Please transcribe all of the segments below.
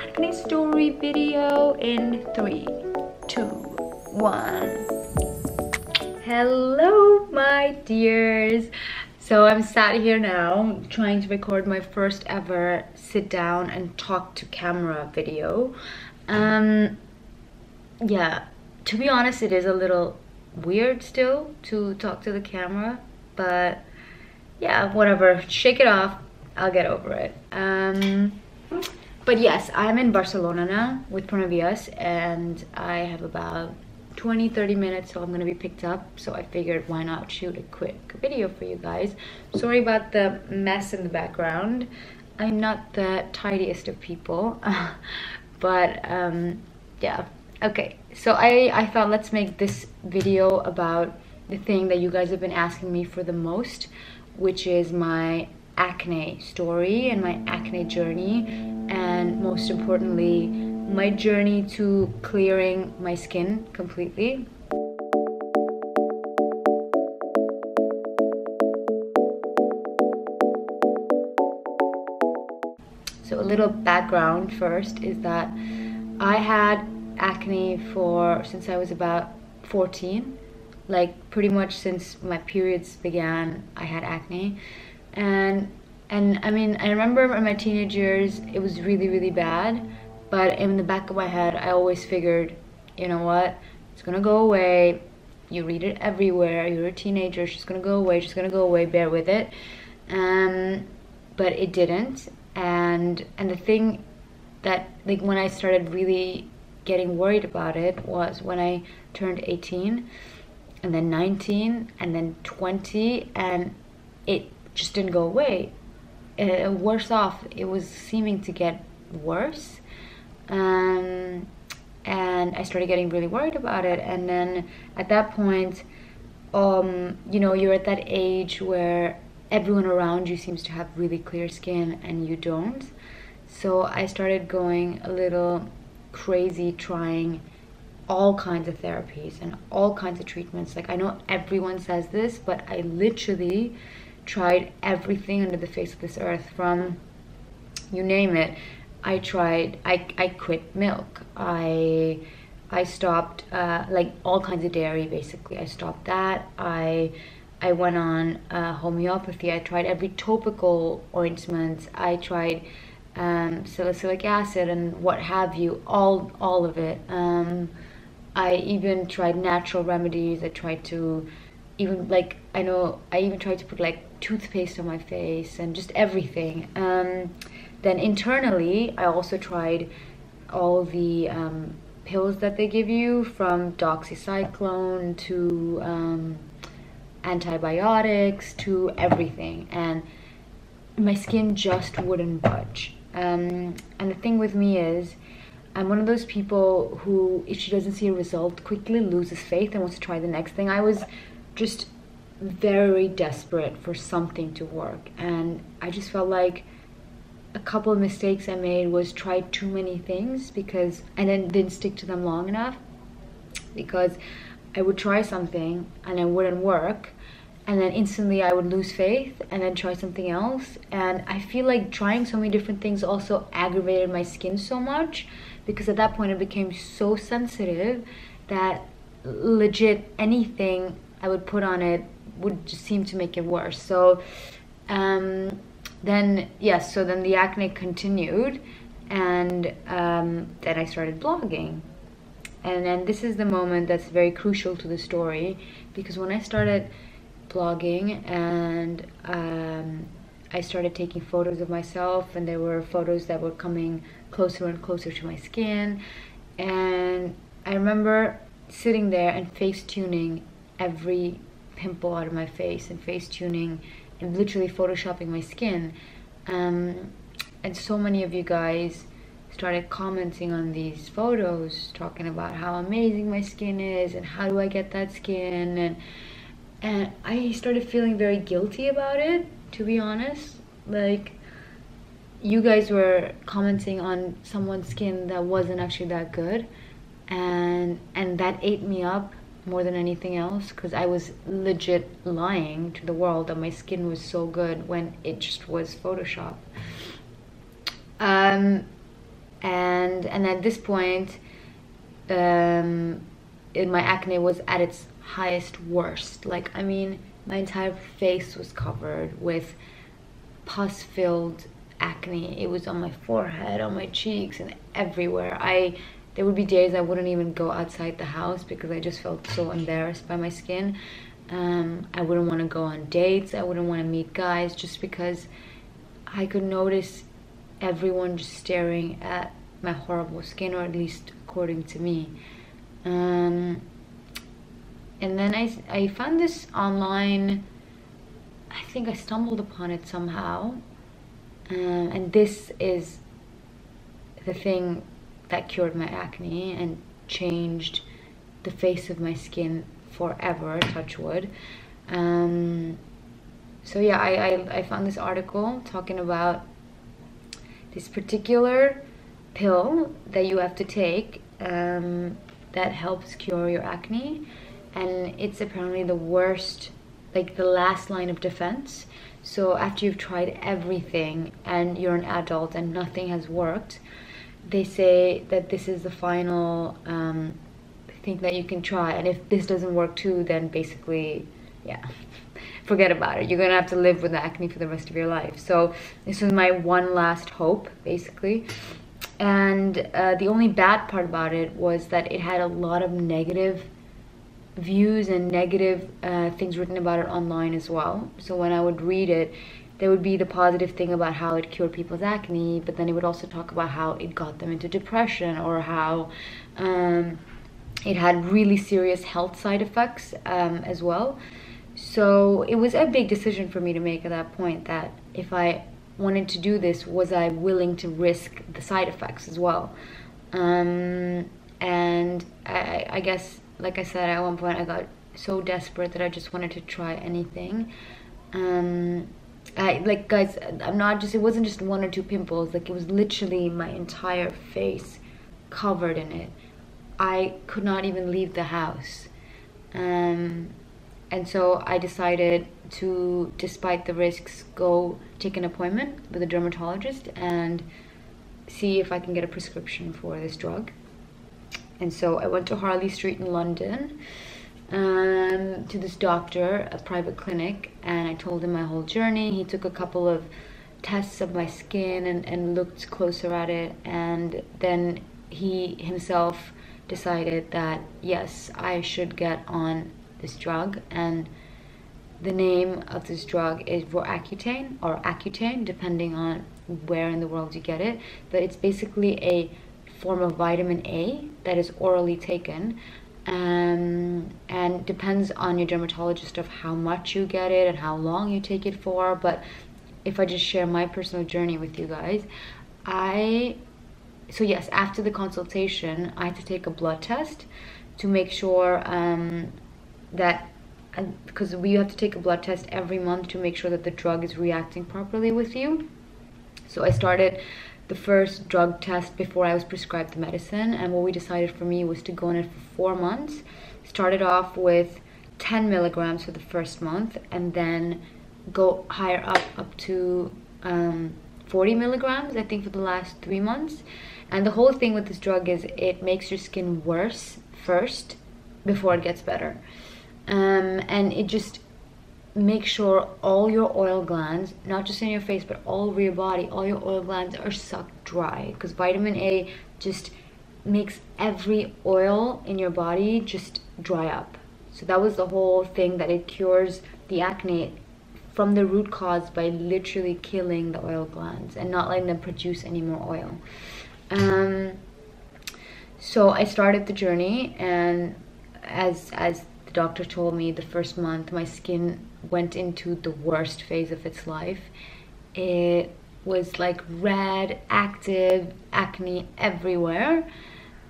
acne story video in 3, 2, 1. Hello my dears. So I'm sat here now trying to record my first ever sit down and talk to camera video. Yeah, to be honest, it is a little weird still to talk to the camera, but yeah, whatever, shake it off, I'll get over it. But yes, I'm in Barcelona now with Pronavias, and I have about 20-30 minutes till I'm gonna be picked up, so I figured why not shoot a quick video for you guys. Sorry about the mess in the background. I'm not the tidiest of people, but yeah. Okay, so I thought let's make this video about the thing that you guys have been asking me for the most, which is my acne story and my acne journey, and most importantly my journey to clearing my skin completely. So a little background first is that I had acne since I was about 14, like pretty much since my periods began I had acne. And I mean, I remember in my teenage years it was really bad, but in the back of my head I always figured, you know what, it's gonna go away. You read it everywhere, you're a teenager, she's gonna go away, bear with it. But it didn't. And the thing that, like, when I started really getting worried about it was when I turned 18 and then 19 and then 20, and it just didn't go away. Worse off, it was seeming to get worse, and I started getting really worried about it. And then at that point, you know, you're at that age where everyone around you seems to have really clear skin and you don't. So I started going a little crazy, trying all kinds of therapies and all kinds of treatments. Like, I know everyone says this, but I literally tried everything under the face of this earth, from you name it. I quit milk. I stopped like all kinds of dairy, basically. I stopped that. I went on homeopathy. I tried every topical ointment. I tried salicylic acid and what have you, all of it. I even tried natural remedies. I tried to even, like, I even tried to put like toothpaste on my face and just everything. Then internally I also tried all the pills that they give you, from doxycycline to antibiotics to everything, and my skin just wouldn't budge. And the thing with me is, I'm one of those people who, if she doesn't see a result, quickly loses faith and wants to try the next thing. I was just very desperate for something to work, and I just felt like a couple of mistakes I made was try too many things and then didn't stick to them long enough, because I would try something and it wouldn't work, and then instantly I would lose faith and then try something else. And I feel like trying so many different things also aggravated my skin so much, because at that point it became so sensitive that legit anything I would put on it would just seem to make it worse. So then the acne continued, and then I started blogging. And then this is the moment that's very crucial to the story, because when I started blogging and I started taking photos of myself, and there were photos that were coming closer and closer to my skin, and I remember sitting there and face tuning every pimple out of my face, and face tuning and literally photoshopping my skin. And so many of you guys started commenting on these photos, talking about how amazing my skin is and how do I get that skin, and I started feeling very guilty about it, to be honest. Like, you guys were commenting on someone's skin that wasn't actually that good, and that ate me up more than anything else, because I was legit lying to the world that my skin was so good when it just was Photoshop. And and at this point, my acne was at its highest worst. Like, I mean, my entire face was covered with pus-filled acne. It was on my forehead, on my cheeks, and everywhere. There would be days I wouldn't even go outside the house because I just felt so embarrassed by my skin. I wouldn't want to go on dates. I wouldn't want to meet guys just because I could notice everyone just staring at my horrible skin, or at least according to me. And then I found this online. I think I stumbled upon it somehow. And this is the thing that cured my acne and changed the face of my skin forever, touch wood. So yeah, I found this article talking about this particular pill that you have to take that helps cure your acne, and it's apparently the worst, like the last line of defense. So after you've tried everything and you're an adult and nothing has worked, they say that this is the final thing that you can try, and if this doesn't work too, then basically, yeah, forget about it. You're gonna have to live with acne for the rest of your life. So this was my one last hope, basically. And the only bad part about it was that it had a lot of negative views and negative things written about it online as well. So when I would read it, there would be the positive thing about how it cured people's acne, but then it would also talk about how it got them into depression, or how it had really serious health side effects as well. So it was a big decision for me to make at that point, that if I wanted to do this, was I willing to risk the side effects as well? And I guess, like I said, at one point I got so desperate that I just wanted to try anything. Like, guys, it wasn't just one or two pimples. Like, it was literally my entire face covered in it. I could not even leave the house. And so I decided to, despite the risks, go take an appointment with a dermatologist and see if I can get a prescription for this drug. And so I went to Harley Street in London, to this doctor, a private clinic, and I told him my whole journey. He took a couple of tests of my skin and looked closer at it, and then he himself decided that yes, I should get on this drug. And the name of this drug is Roaccutane, or Accutane, depending on where in the world you get it, but it's basically a form of vitamin A that is orally taken, and depends on your dermatologist of how much you get it and how long you take it for. But if I just share my personal journey with you guys, so yes, after the consultation I had to take a blood test to make sure that, because you have to take a blood test every month to make sure that the drug is reacting properly with you. So I started the first drug test before I was prescribed the medicine, and what we decided for me was to go on it for 4 months. Started off with 10 milligrams for the first month, and then go higher up to 40 milligrams, I think, for the last 3 months. And the whole thing with this drug is it makes your skin worse first before it gets better. And it just makes sure all your oil glands, not just in your face but all over your body, all your oil glands are sucked dry, because vitamin A just makes every oil in your body just dry up. So that was the whole thing, that it cures the acne from the root cause by literally killing the oil glands and not letting them produce any more oil. So I started the journey, and as the doctor told me, the first month my skin went into the worst phase of its life. It was like red, active, acne everywhere,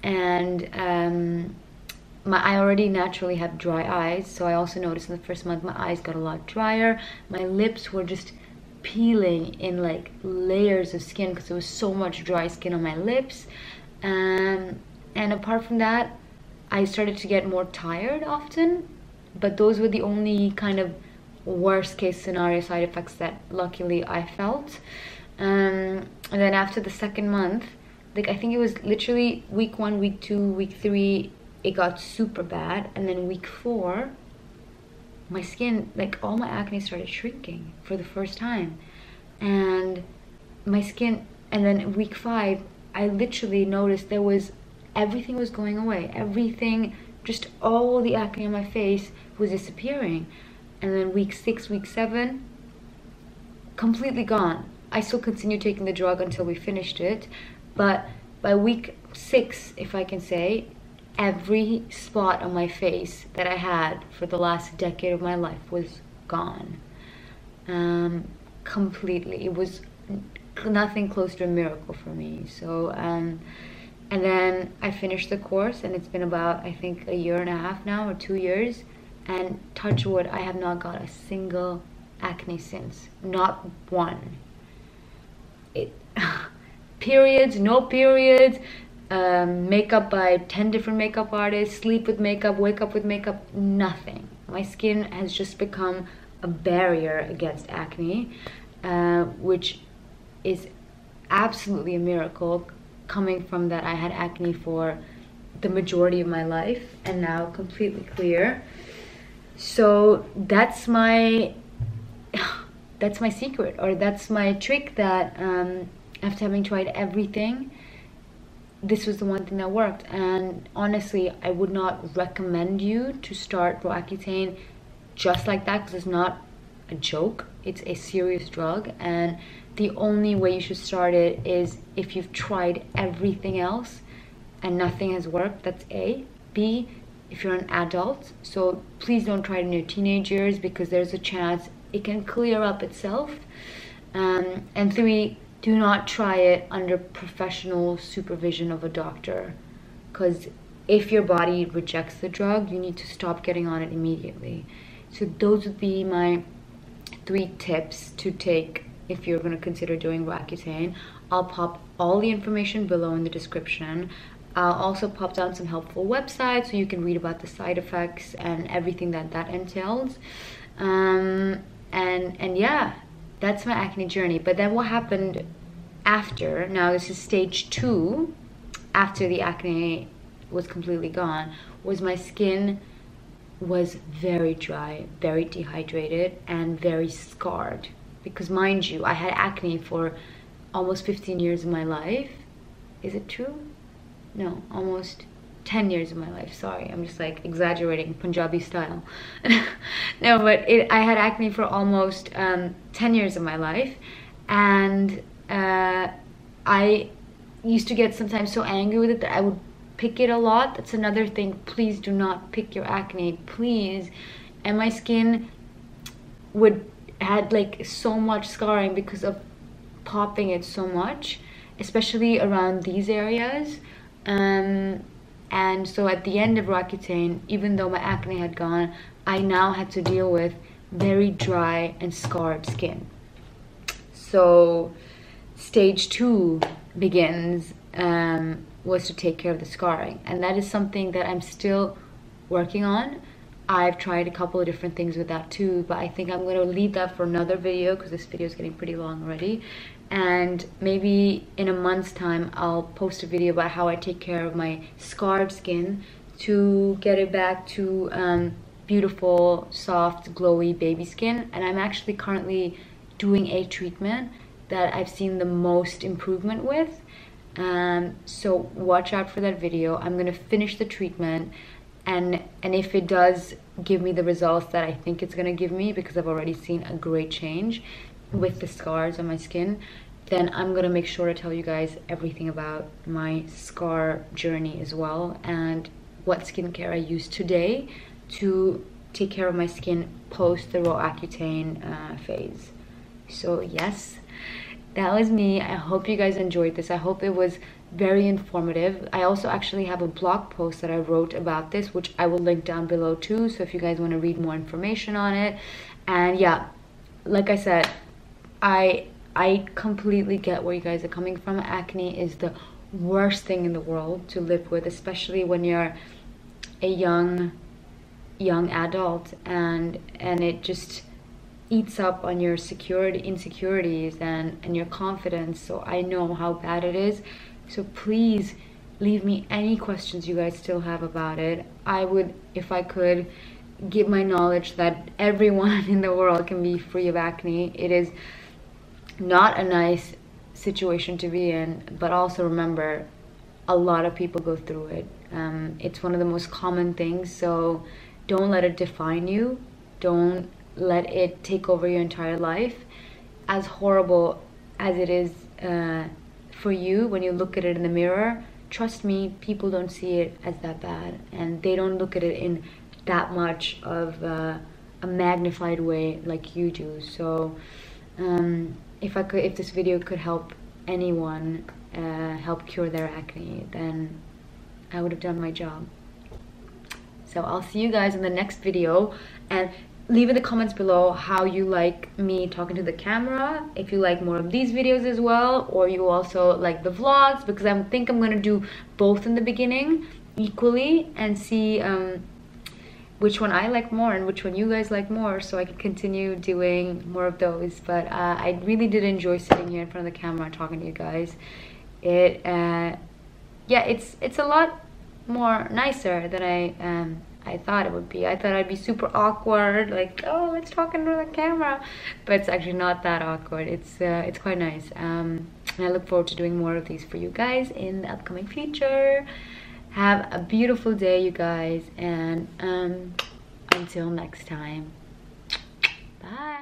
and I already naturally have dry eyes, so I also noticed in the first month my eyes got a lot drier. My lips were just peeling in like layers of skin because there was so much dry skin on my lips. And apart from that, I started to get more tired often, but those were the only kind of worst case scenario side effects that luckily I felt. And then after the second month, like I think it was literally week 1, week 2, week 3, it got super bad, and then week 4, my skin, like all my acne started shrinking for the first time, and my skin, and then week 5, I literally noticed there was, everything was going away, everything, just all the acne on my face was disappearing. And then week 6, week 7, completely gone. I still continued taking the drug until we finished it, but by week 6, if I can say, every spot on my face that I had for the last decade of my life was gone. Completely. It was nothing close to a miracle for me. So and then I finished the course, and it's been about, I think, a year and a half now, or 2 years, and touch wood, I have not got a single acne since. Not one. Periods, no periods, makeup by 10 different makeup artists, sleep with makeup, wake up with makeup, nothing. My skin has just become a barrier against acne, which is absolutely a miracle, coming from that I had acne for the majority of my life and now completely clear. So that's my secret, or that's my trick, that after having tried everything, this was the one thing that worked. And honestly, I would not recommend you to start Roaccutane just like that, because it's not a joke, it's a serious drug, and the only way you should start it is if you've tried everything else and nothing has worked. That's A. B, if you're an adult, so please don't try it in your teenage years, because there's a chance it can clear up itself. And 3, do not try it under professional supervision of a doctor, because if your body rejects the drug, you need to stop getting on it immediately. So those would be my 3 tips to take if you're going to consider doing Roaccutane. I'll pop all the information below in the description. I'll also pop down some helpful websites so you can read about the side effects and everything that entails. And yeah, that's my acne journey. But then what happened after, now this is stage 2, after the acne was completely gone, was my skin was very dry, very dehydrated, and very scarred. Because mind you, I had acne for almost 15 years of my life. Is it true? No, almost 10 years of my life. Sorry, I'm just like exaggerating, Punjabi style. No, but I had acne for almost 10 years of my life, and I used to get sometimes so angry with it that I would pick it a lot. That's another thing. Please do not pick your acne, please. And my skin had like so much scarring because of popping it so much, especially around these areas. And so at the end of Roaccutane, even though my acne had gone, I now had to deal with very dry and scarred skin. So stage 2 begins, was to take care of the scarring, and that is something that I'm still working on. I've tried a couple of different things with that too, but I think I'm going to leave that for another video, because this video is getting pretty long already. And maybe in a month's time I'll post a video about how I take care of my scarred skin to get it back to beautiful, soft, glowy baby skin. And I'm actually currently doing a treatment that I've seen the most improvement with. So watch out for that video. I'm going to finish the treatment, and if it does give me the results that I think it's going to give me, because I've already seen a great change with the scars on my skin, then I'm going to make sure to tell you guys everything about my scar journey as well, and what skincare I use today to take care of my skin post the Roaccutane phase. So yes, that was me. I hope you guys enjoyed this. I hope it was very informative. I also actually have a blog post that I wrote about this, which I will link down below too, so if you guys want to read more information on it. And yeah, like I said, I completely get where you guys are coming from. Acne is the worst thing in the world to live with, especially when you're a young adult, and it just eats up on your insecurities and your confidence. So I know how bad it is. So please leave me any questions you guys still have about it. I would, if I could, give my knowledge that everyone in the world can be free of acne. It is not a nice situation to be in, but also remember, a lot of people go through it. It's one of the most common things, so don't let it define you. Don't let it take over your entire life. As horrible as it is for you when you look at it in the mirror, trust me, people don't see it as that bad, and they don't look at it in that much of a magnified way like you do. So if this video could help anyone help cure their acne, then I would have done my job. So I'll see you guys in the next video, and leave in the comments below how you like me talking to the camera, if you like more of these videos as well, or you also like the vlogs, because I think I'm gonna do both in the beginning equally and see which one I like more and which one you guys like more, so I can continue doing more of those. But I really did enjoy sitting here in front of the camera and talking to you guys. Yeah, it's a lot more nicer than I thought it would be. I thought I'd be super awkward, like, oh, let's talk into the camera, but it's actually not that awkward. It's quite nice, and I look forward to doing more of these for you guys in the upcoming future. Have a beautiful day, you guys, and until next time, bye.